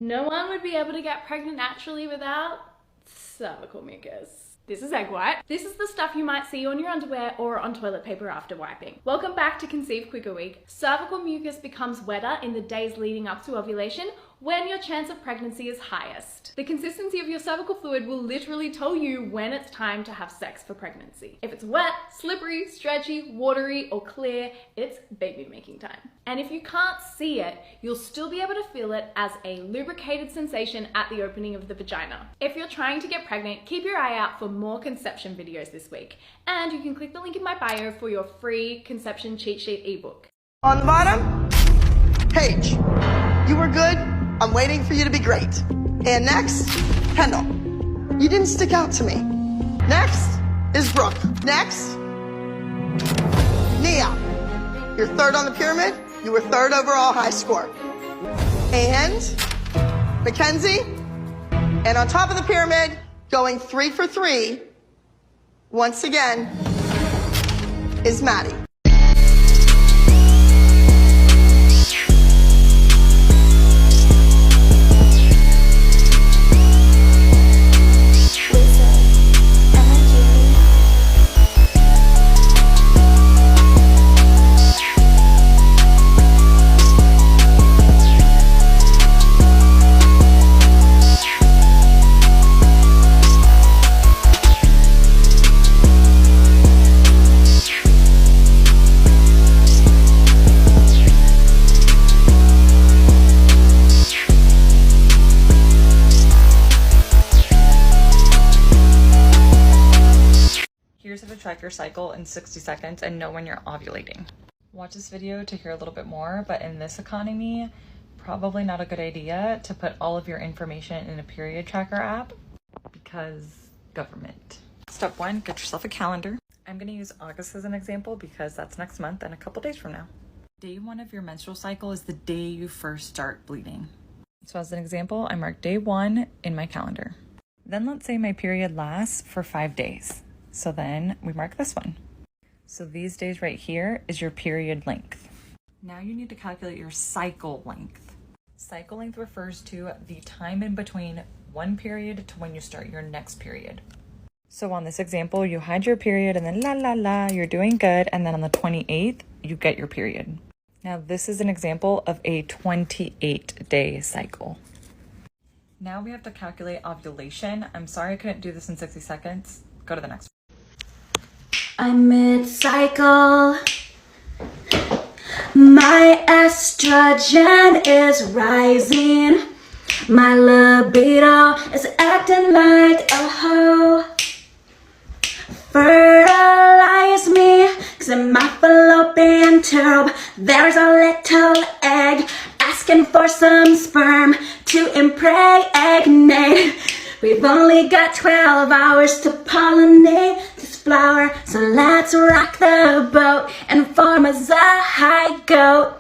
No one would be able to get pregnant naturally without cervical mucus. This is egg white. This is the stuff you might see on your underwear or on toilet paper after wiping. Welcome back to Conceive Quicker Week. Cervical mucus becomes wetter in the days leading up to ovulation when your chance of pregnancy is highest. The consistency of your cervical fluid will literally tell you when it's time to have sex for pregnancy. If it's wet, slippery, stretchy, watery, or clear, it's baby making time. And if you can't see it, you'll still be able to feel it as a lubricated sensation at the opening of the vagina. If you're trying to get pregnant, keep your eye out for more conception videos this week. And you can click the link in my bio for your free conception cheat sheet ebook. On the bottom, Paige, you were good. I'm waiting for you to be great. And next, Kendall. You didn't stick out to me. Next is Brooke. Next, Nia. You're third on the pyramid. You were third overall high score. And Mackenzie. And on top of the pyramid, going 3 for 3, once again, is Maddie. Here's how to track your cycle in 60 seconds and know when you're ovulating. Watch this video to hear a little bit more, but in this economy, probably not a good idea to put all of your information in a period tracker app because government. Step 1, get yourself a calendar. I'm gonna use August as an example because that's next month and a couple days from now. Day 1 of your menstrual cycle is the day you first start bleeding. So as an example, I mark day 1 in my calendar. Then let's say my period lasts for 5 days. So then we mark this one. So these days right here is your period length. Now you need to calculate your cycle length. Cycle length refers to the time in between one period to when you start your next period. So on this example, you had your period and then la la la, you're doing good. And then on the 28th, you get your period. Now this is an example of a 28-day cycle. Now we have to calculate ovulation. I'm sorry I couldn't do this in 60 seconds. Go to the next one. I'm mid-cycle. My estrogen is rising. My libido is acting like a hoe. Fertilize me, 'cause in my fallopian tube there's a little egg asking for some sperm to impregnate. We've only got 12 hours to pollinate this flower, so let's rock the boat and form a zygote.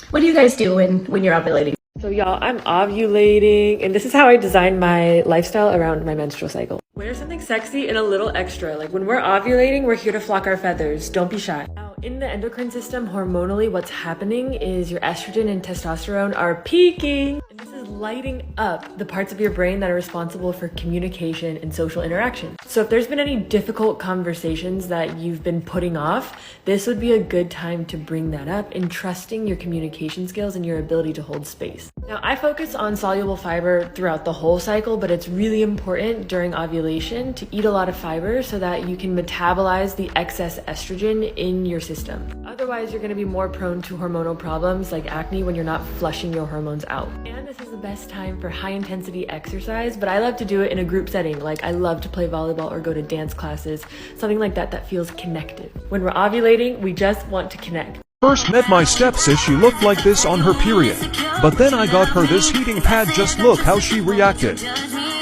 What do you guys do when you're ovulating? So y'all, I'm ovulating, and this is how I design my lifestyle around my menstrual cycle. Wear something sexy and a little extra. Like when we're ovulating, we're here to flock our feathers. Don't be shy. Now, in the endocrine system, hormonally, what's happening is your estrogen and testosterone are peaking. And this is lighting up the parts of your brain that are responsible for communication and social interaction. So if there's been any difficult conversations that you've been putting off, this would be a good time to bring that up and trusting your communication skills and your ability to hold space. Now, I focus on soluble fiber throughout the whole cycle, but it's really important during ovulation to eat a lot of fiber so that you can metabolize the excess estrogen in your system. Otherwise, you're going to be more prone to hormonal problems like acne when you're not flushing your hormones out. And this is the best time for high intensity exercise, but I love to do it in a group setting. Like I love to play volleyball or go to dance classes, something like that that feels connected. When we're ovulating, we just want to connect. First met my stepsis, she looked like this on her period. But then I got her this heating pad, just look how she reacted.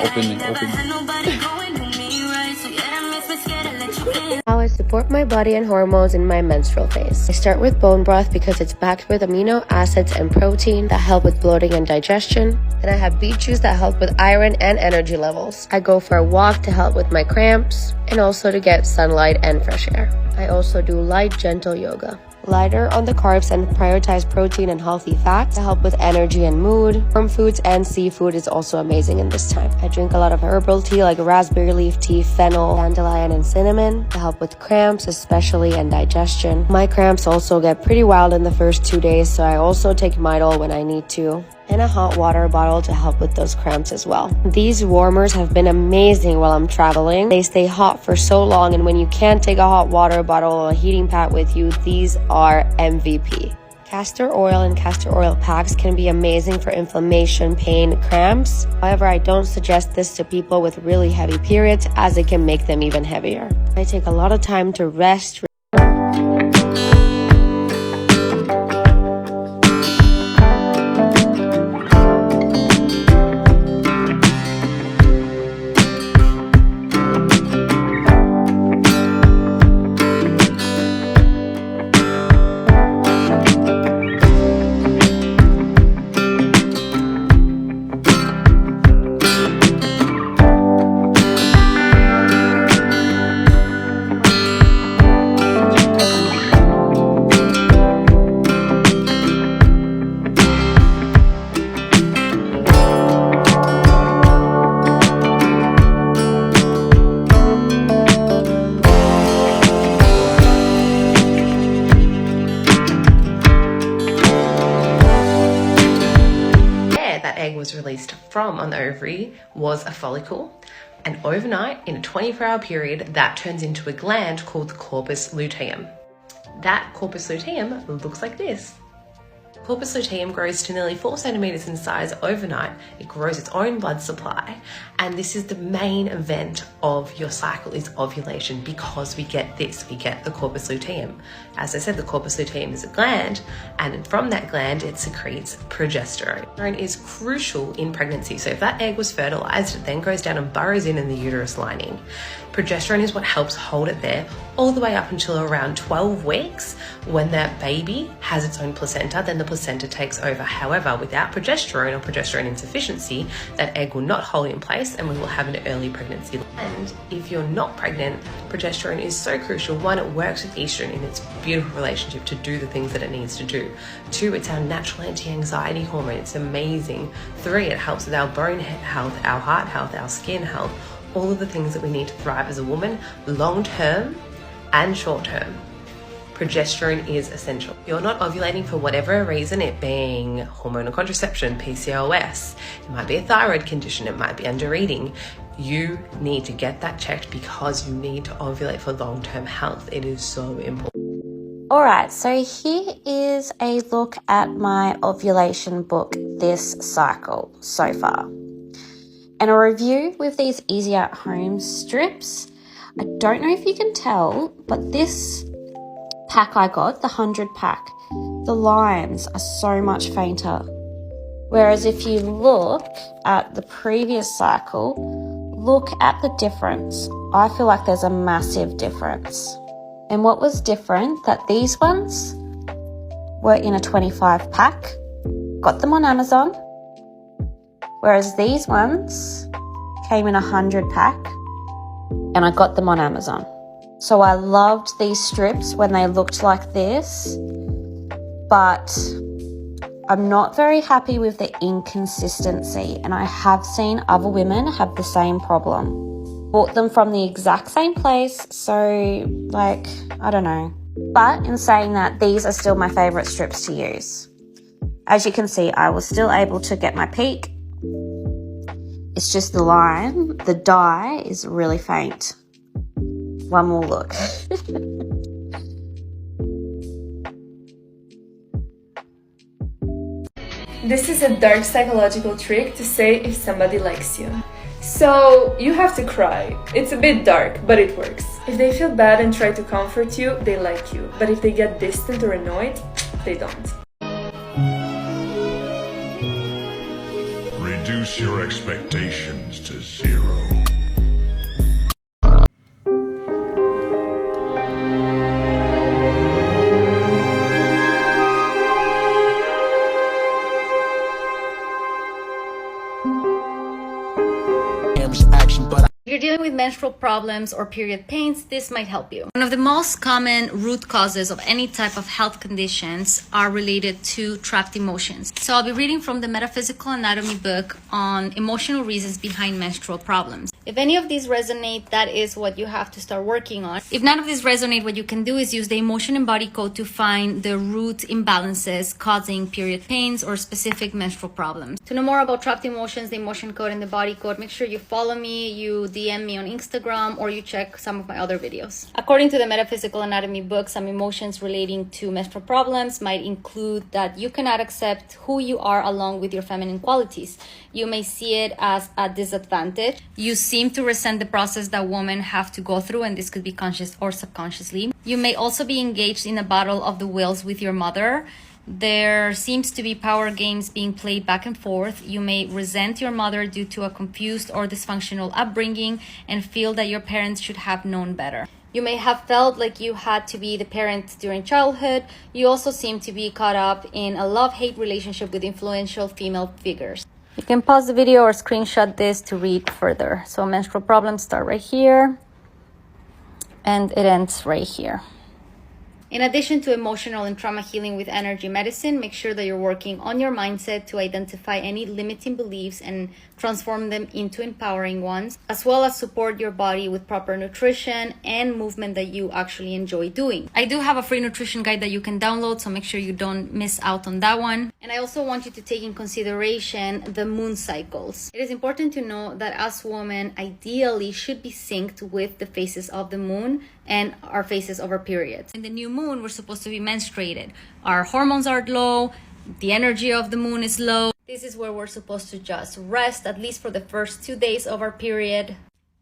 Open. How I support my body and hormones in my menstrual phase. I start with bone broth because it's packed with amino acids and protein that help with bloating and digestion. Then I have beet juice that help with iron and energy levels. I go for a walk to help with my cramps and also to get sunlight and fresh air. I also do light, gentle yoga. lighter on the carbs and prioritize protein and healthy fats to help with energy and mood. Warm foods and seafood is also amazing in this time. I drink a lot of herbal tea like raspberry leaf tea, fennel, dandelion, and cinnamon to help with cramps especially and digestion. My cramps also get pretty wild in the first 2 days, so I also take Midol when I need to. And a hot water bottle to help with those cramps as well. These warmers have been amazing while I'm traveling. They stay hot for so long, and when you can't take a hot water bottle or a heating pad with you, these are MVP. Castor oil and castor oil packs can be amazing for inflammation, pain, cramps. However, I don't suggest this to people with really heavy periods as it can make them even heavier. I take a lot of time to rest. Was released from an ovary was a follicle, and overnight in a 24-hour period that turns into a gland called the corpus luteum. That corpus luteum looks like this. Corpus luteum grows to nearly 4 centimeters in size overnight. It grows its own blood supply, and this is the main event of your cycle is ovulation, because we get the corpus luteum. As I said, the corpus luteum is a gland, and from that gland it secretes progesterone. Progesterone is crucial in pregnancy, so if that egg was fertilized, it then goes down and burrows in the uterus lining. Progesterone is what helps hold it there all the way up until around 12 weeks. When that baby has its own placenta, then the placenta takes over. However, without progesterone or progesterone insufficiency, that egg will not hold in place and we will have an early pregnancy. And if you're not pregnant, progesterone is so crucial. 1, it works with estrogen in its beautiful relationship to do the things that it needs to do. 2, it's our natural anti-anxiety hormone. It's amazing. 3, it helps with our bone health, our heart health, our skin health, all of the things that we need to thrive as a woman, long term and short term. Progesterone is essential. If you're not ovulating for whatever reason, it being hormonal contraception, PCOS, it might be a thyroid condition, it might be under eating, you need to get that checked because you need to ovulate for long-term health. It is so important. Alright, so here is a look at my ovulation book this cycle so far. And a review with these easy at home strips. I don't know if you can tell, but this pack I got, the 100 pack, the lines are so much fainter. Whereas if you look at the previous cycle, look at the difference. I feel like there's a massive difference. And what was different, that these ones were in a 25 pack, got them on Amazon, whereas these ones came in a 100 pack and I got them on Amazon. So I loved these strips when they looked like this, but I'm not very happy with the inconsistency, and I have seen other women have the same problem. Bought them from the exact same place, so like, I don't know. But in saying that, these are still my favorite strips to use. As you can see, I was still able to get my peak. It's just the line, the dye is really faint. One more look. This is a dark psychological trick to say if somebody likes you. So you have to cry. It's a bit dark, but it works. If they feel bad and try to comfort you, they like you. But if they get distant or annoyed, they don't. Reduce your expectations to 0. Action, but If you're dealing with menstrual problems or period pains, this might help you. One of the most common root causes of any type of health conditions are related to trapped emotions. So I'll be reading from the Metaphysical Anatomy book on emotional reasons behind menstrual problems. If any of these resonate, that is what you have to start working on. If none of these resonate, what you can do is use the emotion and body code to find the root imbalances causing period pains or specific menstrual problems. To know more about trapped emotions, the emotion code, and the body code, make sure you follow me, you DM me on Instagram, or you check some of my other videos. According to the Metaphysical Anatomy book, some emotions relating to menstrual problems might include that you cannot accept who you are along with your feminine qualities. You may see it as a disadvantage. You seem to resent the process that women have to go through, and this could be conscious or subconsciously. You may also be engaged in a battle of the wills with your mother. There seems to be power games being played back and forth. You may resent your mother due to a confused or dysfunctional upbringing and feel that your parents should have known better. You may have felt like you had to be the parent during childhood. You also seem to be caught up in a love-hate relationship with influential female figures. You can pause the video or screenshot this to read further. So menstrual problems start right here and it ends right here. In addition to emotional and trauma healing with energy medicine, make sure that you're working on your mindset to identify any limiting beliefs and transform them into empowering ones, as well as support your body with proper nutrition and movement that you actually enjoy doing. I do have a free nutrition guide that you can download, so make sure you don't miss out on that one. And I also want you to take in consideration the moon cycles. It is important to know that as women, ideally should be synced with the phases of the moon and our phases of our periods. In the new moon, we're supposed to be menstruated. Our hormones are low, the energy of the moon is low. This is where we're supposed to just rest, at least for the first 2 days of our period.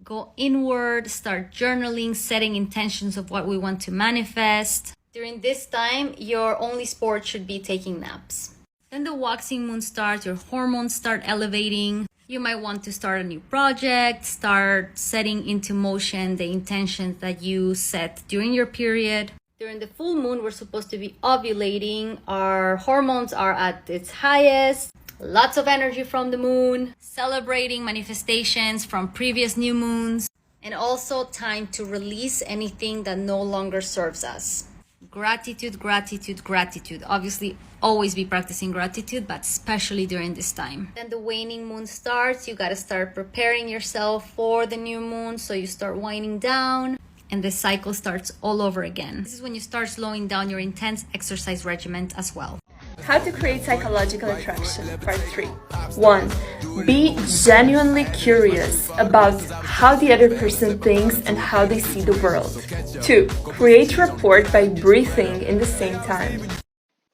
Go inward, start journaling, setting intentions of what we want to manifest. During this time, your only sport should be taking naps. Then the waxing moon starts, your hormones start elevating. You might want to start a new project, start setting into motion the intentions that you set during your period. During the full moon, we're supposed to be ovulating. Our hormones are at its highest. Lots of energy from the moon, celebrating manifestations from previous new moons, and also time to release anything that no longer serves us. Gratitude, gratitude, gratitude. Obviously, always be practicing gratitude, but especially during this time. Then the waning moon starts. You gotta start preparing yourself for the new moon. So you start winding down and the cycle starts all over again. This is when you start slowing down your intense exercise regimen as well. How to create psychological attraction, part 3. 1. Be genuinely curious about how the other person thinks and how they see the world. 2. Create rapport by breathing in the same time.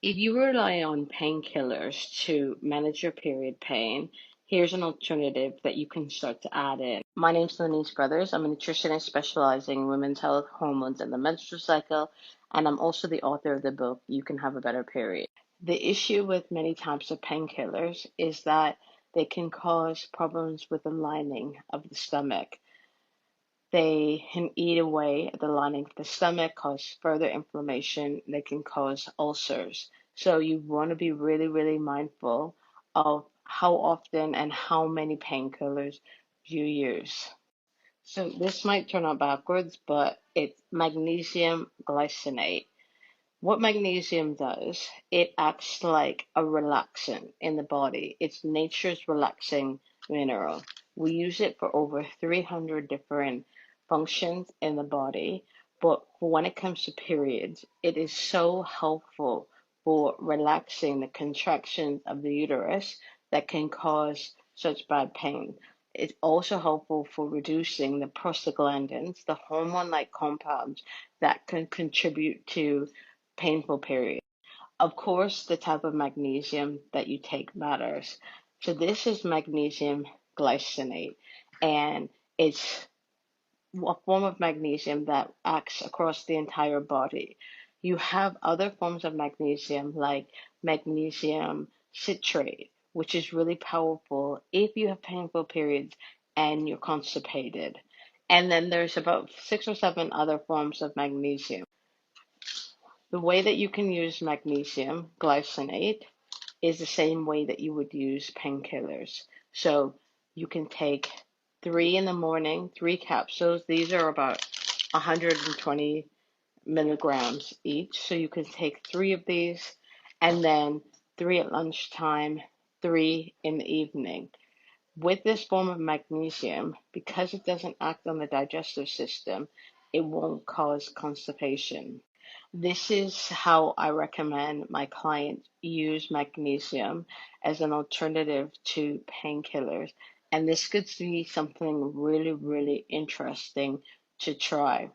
If you rely on painkillers to manage your period pain, here's an alternative that you can start to add in. My name's Lenise Brothers. I'm a nutritionist specializing in women's health, hormones, and the menstrual cycle, and I'm also the author of the book, You Can Have a Better Period. The issue with many types of painkillers is that they can cause problems with the lining of the stomach. They can eat away at the lining of the stomach, cause further inflammation. They can cause ulcers. So you want to be really, really mindful of how often and how many painkillers you use. So this might turn out backwards, but it's magnesium glycinate. What magnesium does, it acts like a relaxant in the body. It's nature's relaxing mineral. We use it for over 300 different functions in the body, but when it comes to periods, it is so helpful for relaxing the contractions of the uterus that can cause such bad pain. It's also helpful for reducing the prostaglandins, the hormone-like compounds that can contribute to painful period. Of course, the type of magnesium that you take matters. So this is magnesium glycinate, and it's a form of magnesium that acts across the entire body. You have other forms of magnesium like magnesium citrate, which is really powerful if you have painful periods and you're constipated. And then there's about 6 or 7 other forms of magnesium. The way that you can use magnesium glycinate is the same way that you would use painkillers. So you can take 3 in the morning, 3 capsules. These are about 120 milligrams each. So you can take 3 of these, and then 3 at lunchtime, 3 in the evening. With this form of magnesium, because it doesn't act on the digestive system, it won't cause constipation. This is how I recommend my clients use magnesium as an alternative to painkillers. And this could be something really, really interesting to try.